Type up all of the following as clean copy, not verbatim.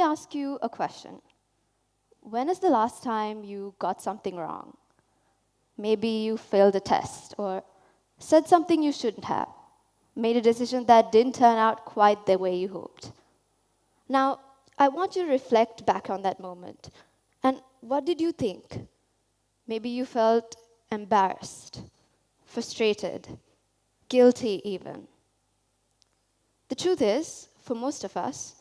ask you a question. When is the last time you got something wrong? Maybe you failed a test or said something you shouldn't have, made a decision that didn't turn out quite the way you hoped. Now, I want you to reflect back on that moment. And what did you think? Maybe you felt embarrassed, frustrated, guilty even. The truth is, for most of us,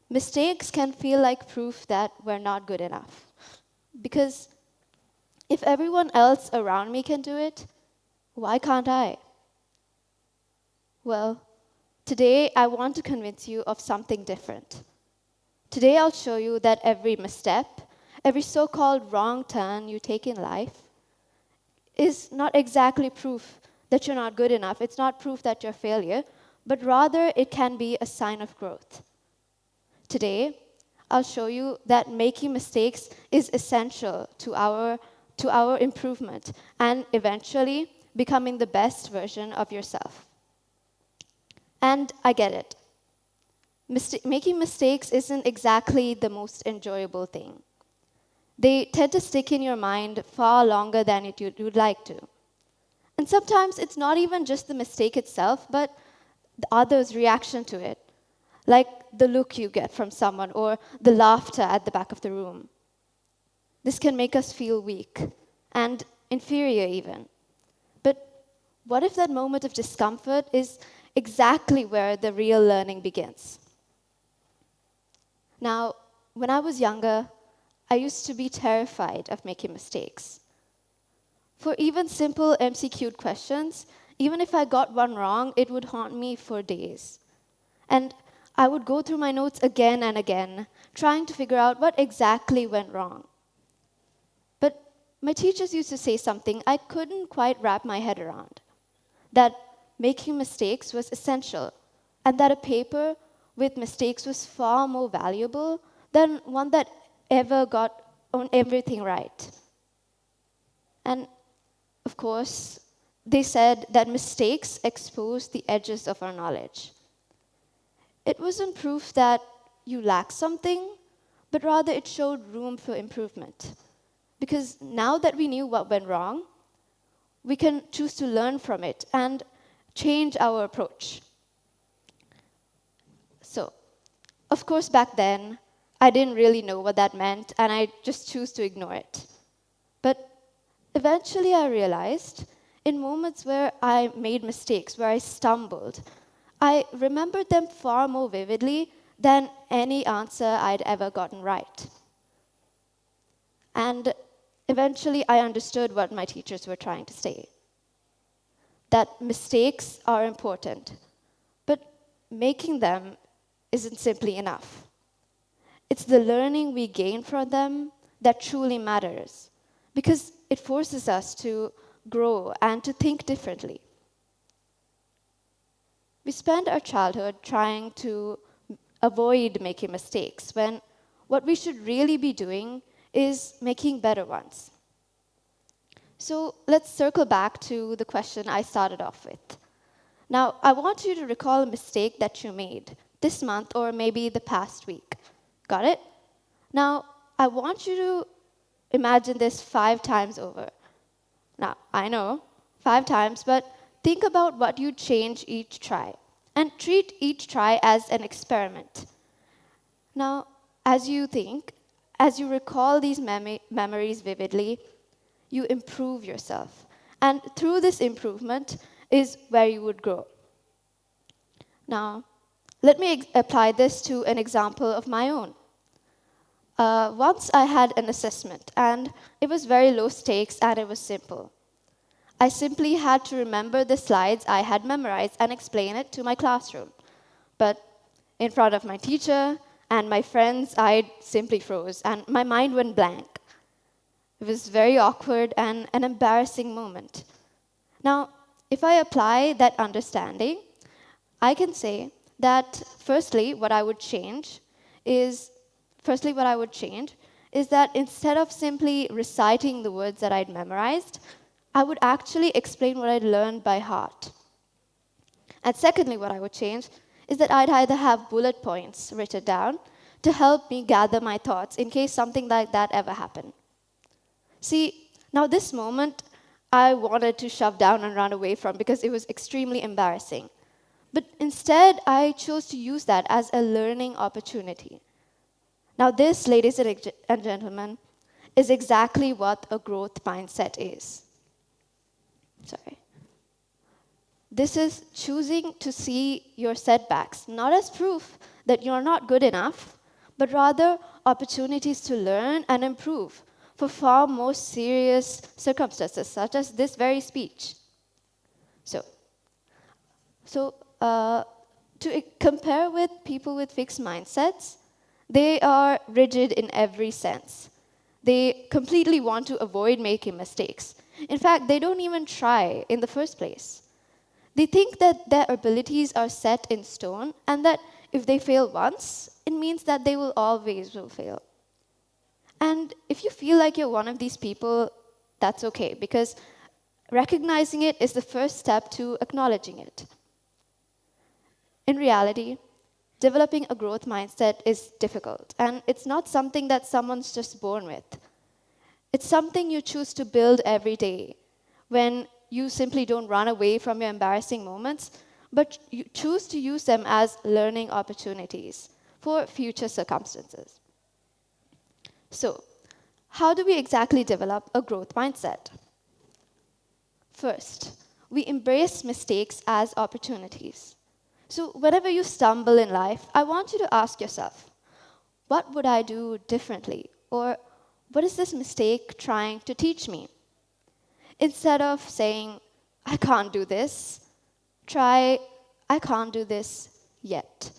mistakes can feel like proof that we're not good enough. Because if everyone else around me can do it, why can't I? Well, today I want to convince you of something different. Today I'll show you that every misstep, every so-called wrong turn you take in life is not exactly proof that you're not good enough. It's not proof that you're a failure, but rather it can be a sign of growth. Today, I'll show you that making mistakes is essential to our improvement and eventually becoming the best version of yourself. And I get it. Making mistakes isn't exactly the most enjoyable thing. They tend to stick in your mind far longer than you'd like to. And sometimes it's not even just the mistake itself, but the other's reaction to it, like the look you get from someone or the laughter at the back of the room. This can make us feel weak and inferior even. But what if that moment of discomfort is exactly where the real learning begins? Now, when I was younger, I used to be terrified of making mistakes. For even simple MCQ questions, even if I got one wrong, it would haunt me for days. And I would go through my notes again and again, trying to figure out what exactly went wrong. But my teachers used to say something I couldn't quite wrap my head around, that making mistakes was essential, and that a paper with mistakes was far more valuable than one that ever got on everything right. And of course, they said that mistakes expose the edges of our knowledge. It wasn't proof that you lack something, but rather it showed room for improvement. Because now that we knew what went wrong, we can choose to learn from it and change our approach. So, of course, back then, I didn't really know what that meant, and I just chose to ignore it. But eventually I realized, in moments where I made mistakes, where I stumbled, I remembered them far more vividly than any answer I'd ever gotten right. And eventually I understood what my teachers were trying to say. That mistakes are important, but making them isn't simply enough. It's the learning we gain from them that truly matters, because it forces us to grow and to think differently. We spend our childhood trying to avoid making mistakes, when what we should really be doing is making better ones. So let's circle back to the question I started off with. Now, I want you to recall a mistake that you made this month or maybe the past week. Got it? Now, I want you to imagine this 5 times over. Now, I know, 5 times, but think about what you'd change each try, and treat each try as an experiment. Now, as you think, as you recall these memories vividly, you improve yourself. And through this improvement is where you would grow. Now, let me apply this to an example of my own. Once I had an assessment, and it was very low stakes, and it was simple. I simply had to remember the slides I had memorized and explain it to my classroom. But in front of my teacher and my friends, I simply froze, and my mind went blank. It was very awkward and an embarrassing moment. Now, if I apply that understanding, I can say that firstly, what I would change is that instead of simply reciting the words that I'd memorized, I would actually explain what I'd learned by heart. And secondly, what I would change is that I'd either have bullet points written down to help me gather my thoughts in case something like that ever happened. See, now this moment I wanted to shove down and run away from because it was extremely embarrassing. But instead, I chose to use that as a learning opportunity. Now this, ladies and gentlemen, is exactly what a growth mindset is. Sorry. This is choosing to see your setbacks not as proof that you're not good enough, but rather opportunities to learn and improve for far more serious circumstances, such as this very speech. To compare with people with fixed mindsets, they are rigid in every sense. They completely want to avoid making mistakes. In fact, they don't even try in the first place. They think that their abilities are set in stone and that if they fail once, it means that they will always fail. And if you feel like you're one of these people, that's okay, because recognizing it is the first step to acknowledging it. In reality, developing a growth mindset is difficult, and it's not something that someone's just born with. It's something you choose to build every day, when you simply don't run away from your embarrassing moments, but you choose to use them as learning opportunities for future circumstances. So, how do we exactly develop a growth mindset? First, we embrace mistakes as opportunities. So whenever you stumble in life, I want you to ask yourself, what would I do differently? Or what is this mistake trying to teach me? Instead of saying, I can't do this, try, I can't do this yet.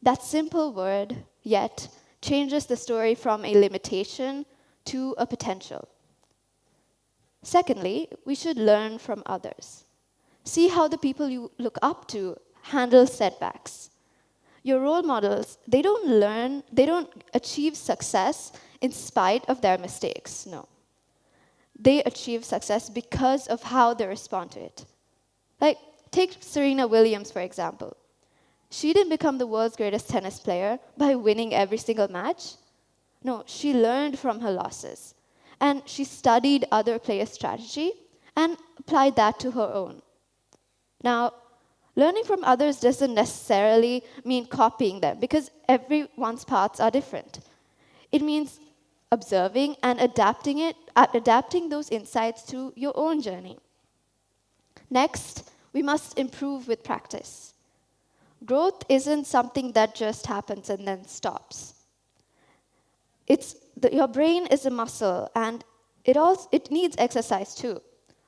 That simple word, yet, changes the story from a limitation to a potential. Secondly, we should learn from others. See how the people you look up to handle setbacks. Your role models, they don't achieve success in spite of their mistakes, no. They achieve success because of how they respond to it. Like, take Serena Williams, for example. She didn't become the world's greatest tennis player by winning every single match. No, she learned from her losses. And she studied other players' strategy and applied that to her own. Now, learning from others doesn't necessarily mean copying them, because everyone's paths are different. It means observing and adapting those insights to your own journey. Next, we must improve with practice. Growth isn't something that just happens and then stops. Your brain is a muscle, and it needs exercise too.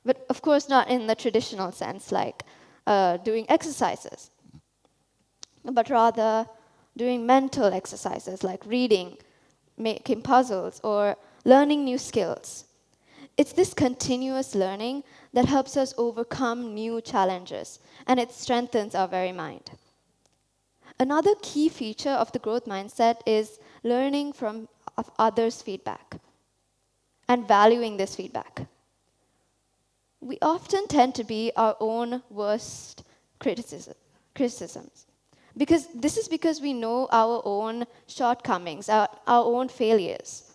But of course not in the traditional sense, like doing exercises, but rather doing mental exercises like reading, making puzzles, or learning new skills. It's this continuous learning that helps us overcome new challenges, and it strengthens our very mind. Another key feature of the growth mindset is learning from others' feedback and valuing this feedback. We often tend to be our own worst criticisms. Because we know our own shortcomings, our own failures.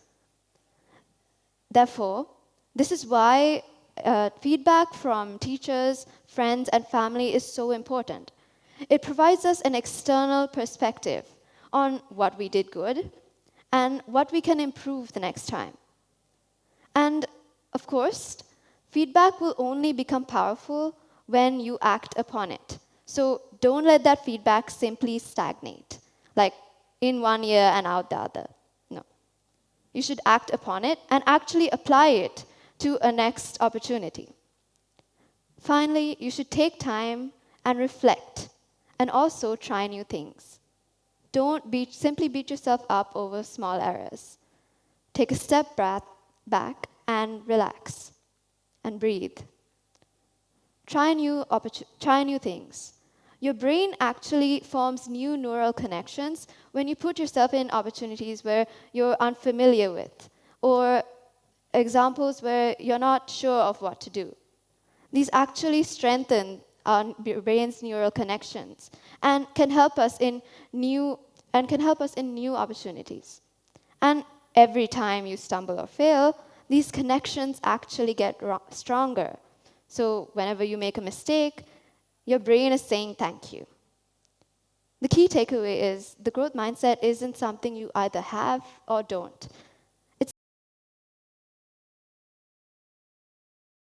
Therefore, this is why feedback from teachers, friends, and family is so important. It provides us an external perspective on what we did good and what we can improve the next time. And, of course, feedback will only become powerful when you act upon it. So don't let that feedback simply stagnate, like in one ear and out the other. No. You should act upon it and actually apply it to a next opportunity. Finally, you should take time and reflect and also try new things. Don't simply beat yourself up over small errors. Take a step back and relax and breathe. Try new things. Your brain actually forms new neural connections when you put yourself in opportunities where you're unfamiliar with, or examples where you're not sure of what to do. These actually strengthen our brain's neural connections and can help us in new and can help us in new opportunities. And every time you stumble or fail, these connections actually get stronger. So whenever you make a mistake, your brain is saying thank you. The key takeaway is the growth mindset isn't something you either have or don't.